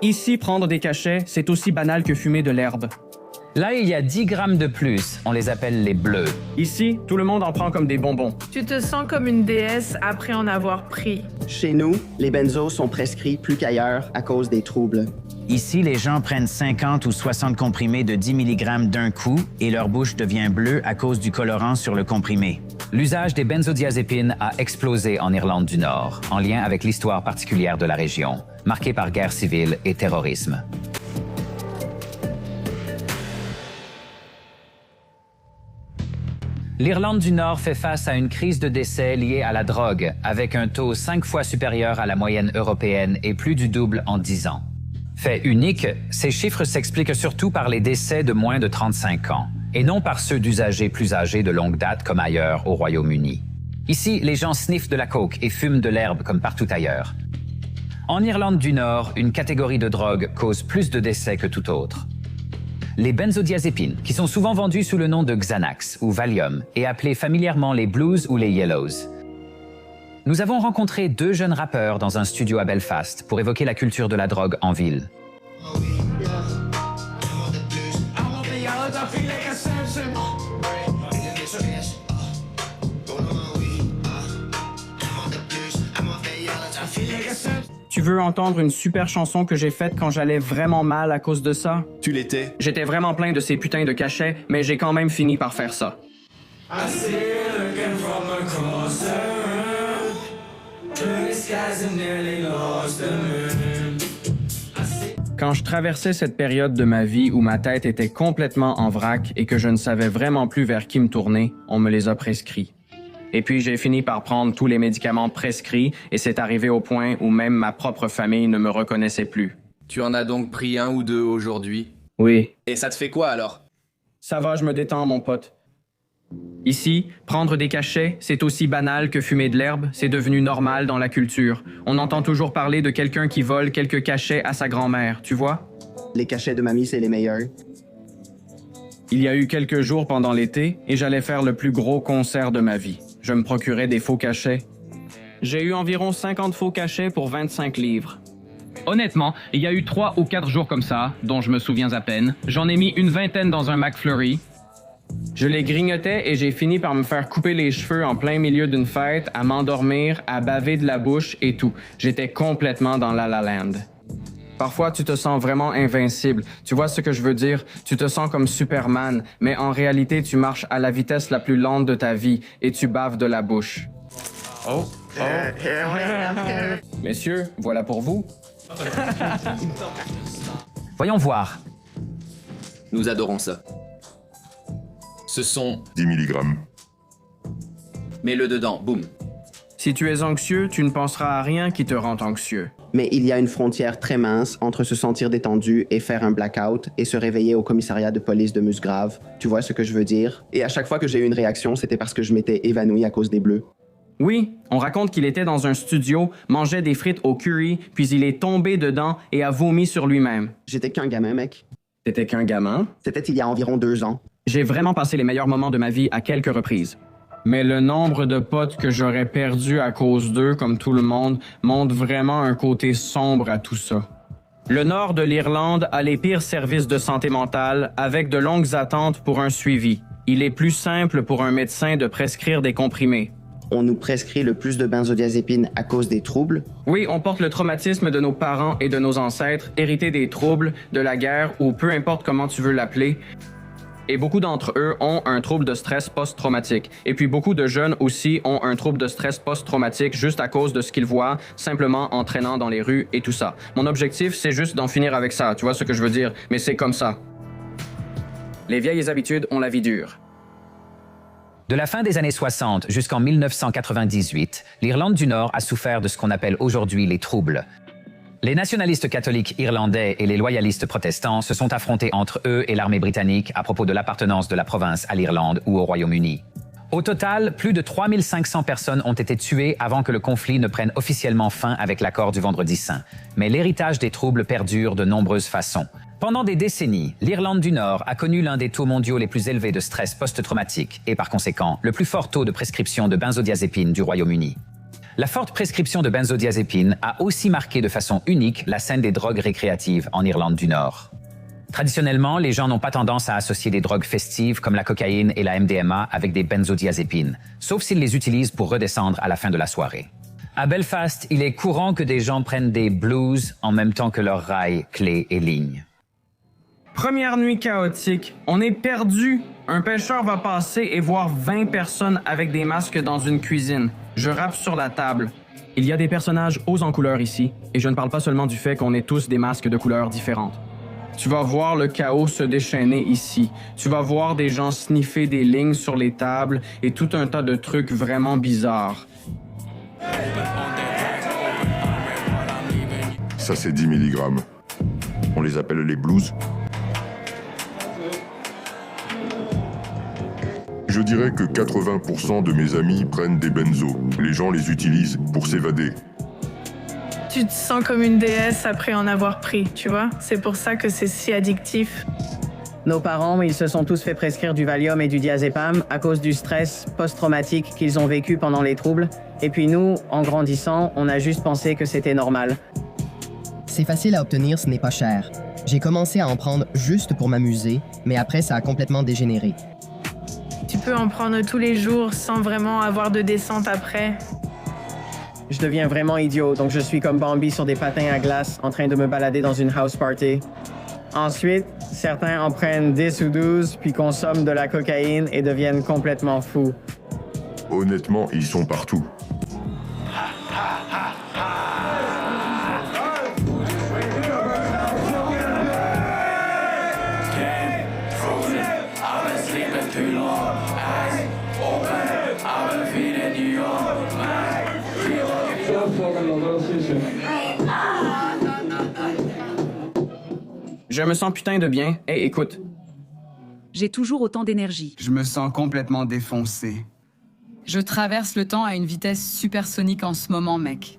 Ici, prendre des cachets, c'est aussi banal que fumer de l'herbe. Là, il y a 10 grammes de plus. On les appelle les bleus. Ici, tout le monde en prend comme des bonbons. Tu te sens comme une déesse après en avoir pris. Chez nous, les benzos sont prescrits plus qu'ailleurs à cause des troubles. Ici, les gens prennent 50 ou 60 comprimés de 10 mg d'un coup et leur bouche devient bleue à cause du colorant sur le comprimé. L'usage des benzodiazépines a explosé en Irlande du Nord, en lien avec l'histoire particulière de la région, marquée par guerre civile et terrorisme. L'Irlande du Nord fait face à une crise de décès liée à la drogue, avec un taux 5 fois supérieur à la moyenne européenne et plus du double en 10 ans. Fait unique, ces chiffres s'expliquent surtout par les décès de moins de 35 ans, et non par ceux d'usagers plus âgés de longue date comme ailleurs au Royaume-Uni. Ici, les gens sniffent de la coke et fument de l'herbe comme partout ailleurs. En Irlande du Nord, une catégorie de drogue cause plus de décès que tout autre. Les benzodiazépines, qui sont souvent vendus sous le nom de Xanax ou Valium et appelés familièrement les Blues ou les Yellows. Nous avons rencontré 2 jeunes rappeurs dans un studio à Belfast pour évoquer la culture de la drogue en ville. Tu veux entendre une super chanson que j'ai faite quand j'allais vraiment mal à cause de ça? Tu l'étais? J'étais vraiment plein de ces putains de cachets, mais j'ai quand même fini par faire ça. Quand je traversais cette période de ma vie où ma tête était complètement en vrac et que je ne savais vraiment plus vers qui me tourner, on me les a prescrits. Et puis j'ai fini par prendre tous les médicaments prescrits et c'est arrivé au point où même ma propre famille ne me reconnaissait plus. Tu en as donc pris 1 ou 2 aujourd'hui? Oui. Et ça te fait quoi alors? Ça va, je me détends, mon pote. Ici, prendre des cachets, c'est aussi banal que fumer de l'herbe, c'est devenu normal dans la culture. On entend toujours parler de quelqu'un qui vole quelques cachets à sa grand-mère, tu vois? Les cachets de mamie, c'est les meilleurs. Il y a eu quelques jours pendant l'été et j'allais faire le plus gros concert de ma vie. Je me procurais des faux cachets. J'ai eu environ 50 faux cachets pour 25 livres. Honnêtement, il y a eu 3 ou 4 jours comme ça, dont je me souviens à peine. J'en ai mis une vingtaine dans un McFlurry. Je les grignotais et j'ai fini par me faire couper les cheveux en plein milieu d'une fête, à m'endormir, à baver de la bouche et tout. J'étais complètement dans La La Land. Parfois, tu te sens vraiment invincible. Tu vois ce que je veux dire? Tu te sens comme Superman, mais en réalité, tu marches à la vitesse la plus lente de ta vie et tu baves de la bouche. Oh. Messieurs, voilà pour vous. Voyons voir. Nous adorons ça. Ce sont... 10 mg. Mets-le dedans, boum. Si tu es anxieux, tu ne penseras à rien qui te rend anxieux. Mais il y a une frontière très mince entre se sentir détendu et faire un blackout et se réveiller au commissariat de police de Musgrave. Tu vois ce que je veux dire? Et à chaque fois que j'ai eu une réaction, c'était parce que je m'étais évanoui à cause des bleus. Oui, on raconte qu'il était dans un studio, mangeait des frites au curry, puis il est tombé dedans et a vomi sur lui-même. J'étais qu'un gamin, mec. T'étais qu'un gamin? C'était il y a environ 2 ans. J'ai vraiment passé les meilleurs moments de ma vie à quelques reprises. Mais le nombre de potes que j'aurais perdu à cause d'eux, comme tout le monde, montre vraiment un côté sombre à tout ça. Le nord de l'Irlande a les pires services de santé mentale, avec de longues attentes pour un suivi. Il est plus simple pour un médecin de prescrire des comprimés. On nous prescrit le plus de benzodiazépines à cause des troubles. Oui, on porte le traumatisme de nos parents et de nos ancêtres, hérité des troubles, de la guerre, ou peu importe comment tu veux l'appeler. Et beaucoup d'entre eux ont un trouble de stress post-traumatique. Et puis beaucoup de jeunes aussi ont un trouble de stress post-traumatique juste à cause de ce qu'ils voient, simplement en traînant dans les rues et tout ça. Mon objectif, c'est juste d'en finir avec ça, tu vois ce que je veux dire? Mais c'est comme ça. Les vieilles habitudes ont la vie dure. De la fin des années 60 jusqu'en 1998, l'Irlande du Nord a souffert de ce qu'on appelle aujourd'hui les troubles. Les nationalistes catholiques irlandais et les loyalistes protestants se sont affrontés entre eux et l'armée britannique à propos de l'appartenance de la province à l'Irlande ou au Royaume-Uni. Au total, plus de 3500 personnes ont été tuées avant que le conflit ne prenne officiellement fin avec l'accord du Vendredi Saint. Mais l'héritage des troubles perdure de nombreuses façons. Pendant des décennies, l'Irlande du Nord a connu l'un des taux mondiaux les plus élevés de stress post-traumatique et par conséquent, le plus fort taux de prescription de benzodiazépines du Royaume-Uni. La forte prescription de benzodiazépines a aussi marqué de façon unique la scène des drogues récréatives en Irlande du Nord. Traditionnellement, les gens n'ont pas tendance à associer des drogues festives comme la cocaïne et la MDMA avec des benzodiazépines, sauf s'ils les utilisent pour redescendre à la fin de la soirée. À Belfast, il est courant que des gens prennent des blues en même temps que leurs rails, clés et lignes. Première nuit chaotique. On est perdu. Un pêcheur va passer et voir 20 personnes avec des masques dans une cuisine. Je rappe sur la table. Il y a des personnages hauts en couleur ici, et je ne parle pas seulement du fait qu'on ait tous des masques de couleurs différentes. Tu vas voir le chaos se déchaîner ici. Tu vas voir des gens sniffer des lignes sur les tables et tout un tas de trucs vraiment bizarres. Ça, c'est 10 mg. On les appelle les blues. Je dirais que 80% de mes amis prennent des benzos. Les gens les utilisent pour s'évader. Tu te sens comme une déesse après en avoir pris, tu vois? C'est pour ça que c'est si addictif. Nos parents, ils se sont tous fait prescrire du Valium et du diazépam à cause du stress post-traumatique qu'ils ont vécu pendant les troubles. Et puis nous, en grandissant, on a juste pensé que c'était normal. C'est facile à obtenir, ce n'est pas cher. J'ai commencé à en prendre juste pour m'amuser, mais après ça a complètement dégénéré. Tu peux en prendre tous les jours sans vraiment avoir de descente après. Je deviens vraiment idiot, donc je suis comme Bambi sur des patins à glace en train de me balader dans une house party. Ensuite, certains en prennent 10 ou 12, puis consomment de la cocaïne et deviennent complètement fous. Honnêtement, ils sont partout. Je me sens putain de bien. Hey, écoute. J'ai toujours autant d'énergie. Je me sens complètement défoncé. Je traverse le temps à une vitesse supersonique en ce moment, mec.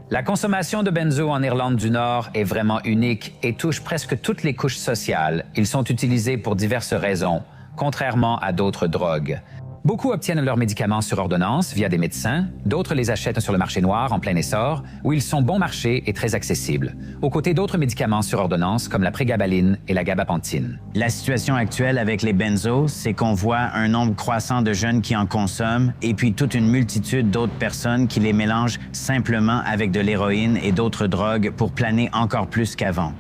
La consommation de benzo en Irlande du Nord est vraiment unique et touche presque toutes les couches sociales. Ils sont utilisés pour diverses raisons, contrairement à d'autres drogues. Beaucoup obtiennent leurs médicaments sur ordonnance via des médecins, d'autres les achètent sur le marché noir en plein essor, où ils sont bon marché et très accessibles, aux côtés d'autres médicaments sur ordonnance comme la prégabaline et la gabapentine. La situation actuelle avec les benzos, c'est qu'on voit un nombre croissant de jeunes qui en consomment et puis toute une multitude d'autres personnes qui les mélangent simplement avec de l'héroïne et d'autres drogues pour planer encore plus qu'avant.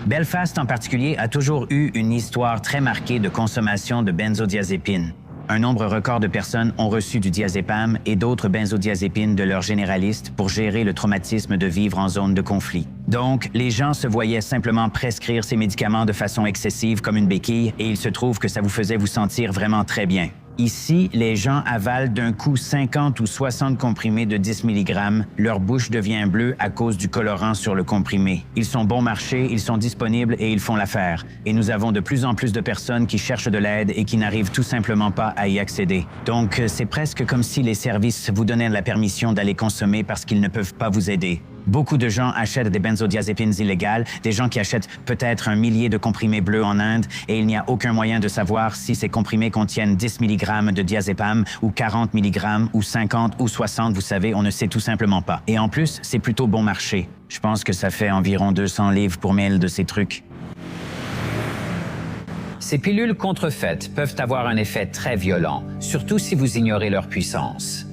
Belfast en particulier a toujours eu une histoire très marquée de consommation de benzodiazépines. Un nombre record de personnes ont reçu du diazépam et d'autres benzodiazépines de leurs généralistes pour gérer le traumatisme de vivre en zone de conflit. Donc, les gens se voyaient simplement prescrire ces médicaments de façon excessive comme une béquille et il se trouve que ça vous faisait vous sentir vraiment très bien. Ici, les gens avalent d'un coup 50 ou 60 comprimés de 10 mg. Leur bouche devient bleue à cause du colorant sur le comprimé. Ils sont bon marché, ils sont disponibles et ils font l'affaire. Et nous avons de plus en plus de personnes qui cherchent de l'aide et qui n'arrivent tout simplement pas à y accéder. Donc, c'est presque comme si les services vous donnaient la permission d'aller consommer parce qu'ils ne peuvent pas vous aider. Beaucoup de gens achètent des benzodiazépines illégales, des gens qui achètent peut-être 1 millier de comprimés bleus en Inde, et il n'y a aucun moyen de savoir si ces comprimés contiennent 10 mg de diazépam ou 40 mg ou 50 ou 60, vous savez, on ne sait tout simplement pas. Et en plus, c'est plutôt bon marché. Je pense que ça fait environ 200 livres pour 1000 de ces trucs. Ces pilules contrefaites peuvent avoir un effet très violent, surtout si vous ignorez leur puissance.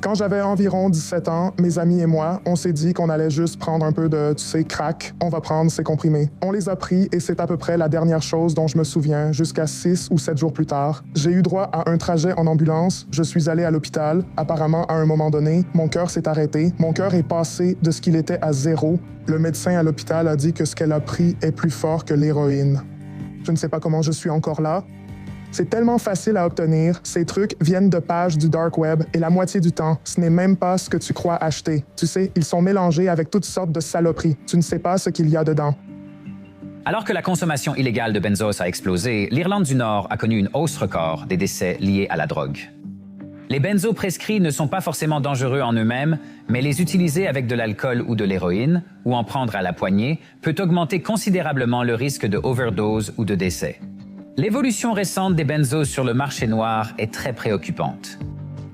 Quand j'avais environ 17 ans, mes amis et moi, on s'est dit qu'on allait juste prendre un peu de, tu sais, crack. On va prendre ces comprimés. On les a pris et c'est à peu près la dernière chose dont je me souviens jusqu'à 6 ou 7 jours plus tard. J'ai eu droit à un trajet en ambulance. Je suis allé à l'hôpital. Apparemment, à un moment donné, mon cœur s'est arrêté. Mon cœur est passé de ce qu'il était à 0. Le médecin à l'hôpital a dit que ce qu'elle a pris est plus fort que l'héroïne. Je ne sais pas comment je suis encore là. C'est tellement facile à obtenir, ces trucs viennent de pages du dark web et la moitié du temps, ce n'est même pas ce que tu crois acheter. Tu sais, ils sont mélangés avec toutes sortes de saloperies. Tu ne sais pas ce qu'il y a dedans. Alors que la consommation illégale de benzos a explosé, l'Irlande du Nord a connu une hausse record des décès liés à la drogue. Les benzos prescrits ne sont pas forcément dangereux en eux-mêmes, mais les utiliser avec de l'alcool ou de l'héroïne, ou en prendre à la poignée, peut augmenter considérablement le risque de overdose ou de décès. L'évolution récente des benzos sur le marché noir est très préoccupante.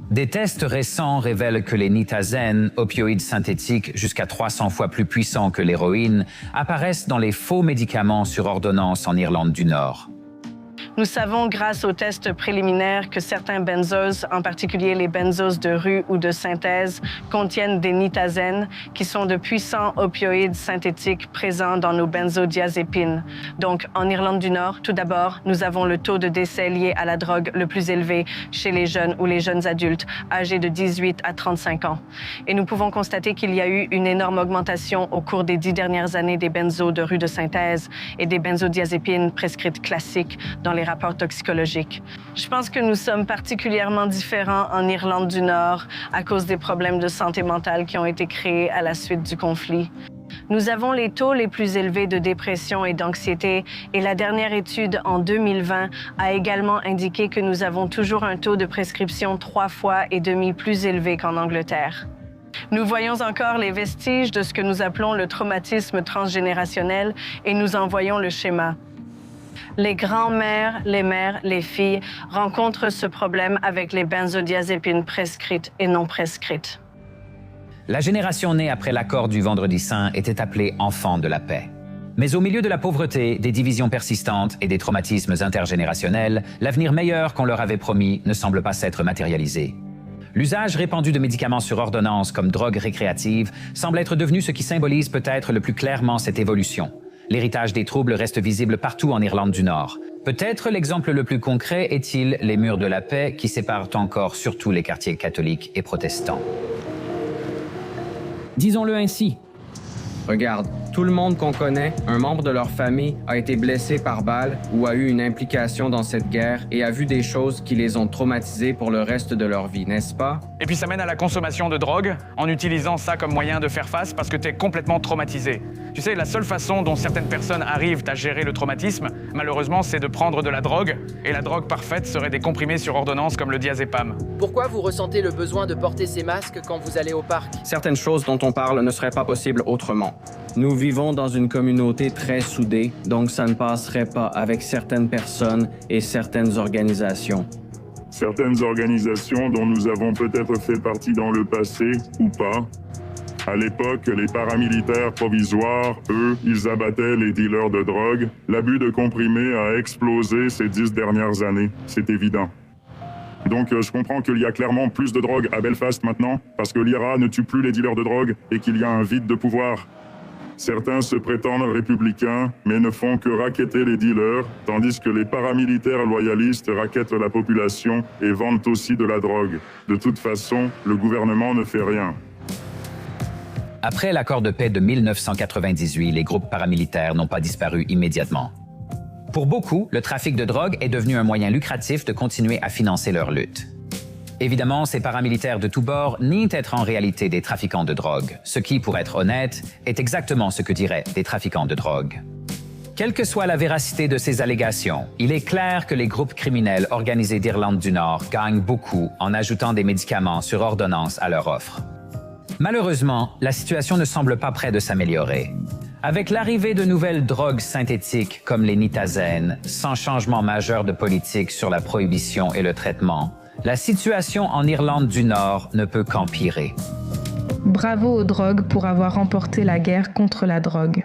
Des tests récents révèlent que les nitazenes, opioïdes synthétiques jusqu'à 300 fois plus puissants que l'héroïne, apparaissent dans les faux médicaments sur ordonnance en Irlande du Nord. Nous savons grâce aux tests préliminaires que certains benzos, en particulier les benzos de rue ou de synthèse, contiennent des nitazenes, qui sont de puissants opioïdes synthétiques présents dans nos benzodiazépines. Donc, en Irlande du Nord, tout d'abord, nous avons le taux de décès lié à la drogue le plus élevé chez les jeunes ou les jeunes adultes âgés de 18 à 35 ans. Et nous pouvons constater qu'il y a eu une énorme augmentation au cours des 10 dernières années des benzos de rue de synthèse et des benzodiazépines prescrites classiques dans les rapports toxicologiques. Je pense que nous sommes particulièrement différents en Irlande du Nord à cause des problèmes de santé mentale qui ont été créés à la suite du conflit. Nous avons les taux les plus élevés de dépression et d'anxiété et la dernière étude en 2020 a également indiqué que nous avons toujours un taux de prescription 3,5 fois plus élevé qu'en Angleterre. Nous voyons encore les vestiges de ce que nous appelons le traumatisme transgénérationnel et nous en voyons le schéma. Les grands-mères, les mères, les filles rencontrent ce problème avec les benzodiazépines prescrites et non prescrites. La génération née après l'accord du Vendredi Saint était appelée enfant de la paix. Mais au milieu de la pauvreté, des divisions persistantes et des traumatismes intergénérationnels, l'avenir meilleur qu'on leur avait promis ne semble pas s'être matérialisé. L'usage répandu de médicaments sur ordonnance comme drogue récréative semble être devenu ce qui symbolise peut-être le plus clairement cette évolution. L'héritage des troubles reste visible partout en Irlande du Nord. Peut-être l'exemple le plus concret est-il les murs de la paix qui séparent encore surtout les quartiers catholiques et protestants. Disons-le ainsi. Regarde, tout le monde qu'on connaît, un membre de leur famille, a été blessé par balle ou a eu une implication dans cette guerre et a vu des choses qui les ont traumatisés pour le reste de leur vie, n'est-ce pas? Et puis ça mène à la consommation de drogue, en utilisant ça comme moyen de faire face parce que t'es complètement traumatisé. Tu sais, la seule façon dont certaines personnes arrivent à gérer le traumatisme, malheureusement, c'est de prendre de la drogue, et la drogue parfaite serait des comprimés sur ordonnance comme le diazépam. Pourquoi vous ressentez le besoin de porter ces masques quand vous allez au parc? Certaines choses dont on parle ne seraient pas possibles autrement. Nous vivons dans une communauté très soudée, donc ça ne passerait pas avec certaines personnes et certaines organisations. Certaines organisations dont nous avons peut-être fait partie dans le passé, ou pas. À l'époque, les paramilitaires provisoires, eux, ils abattaient les dealers de drogue. L'abus de comprimés a explosé ces 10 dernières années, c'est évident. Donc je comprends qu'il y a clairement plus de drogue à Belfast maintenant, parce que l'IRA ne tue plus les dealers de drogue et qu'il y a un vide de pouvoir. Certains se prétendent républicains, mais ne font que racketter les dealers, tandis que les paramilitaires loyalistes rackettent la population et vendent aussi de la drogue. De toute façon, le gouvernement ne fait rien. Après l'accord de paix de 1998, les groupes paramilitaires n'ont pas disparu immédiatement. Pour beaucoup, le trafic de drogue est devenu un moyen lucratif de continuer à financer leur lutte. Évidemment, ces paramilitaires de tous bords nient être en réalité des trafiquants de drogue, ce qui, pour être honnête, est exactement ce que diraient des trafiquants de drogue. Quelle que soit la véracité de ces allégations, il est clair que les groupes criminels organisés d'Irlande du Nord gagnent beaucoup en ajoutant des médicaments sur ordonnance à leur offre. Malheureusement, la situation ne semble pas près de s'améliorer. Avec l'arrivée de nouvelles drogues synthétiques comme les nitazenes, sans changement majeur de politique sur la prohibition et le traitement, la situation en Irlande du Nord ne peut qu'empirer. Bravo aux drogues pour avoir remporté la guerre contre la drogue.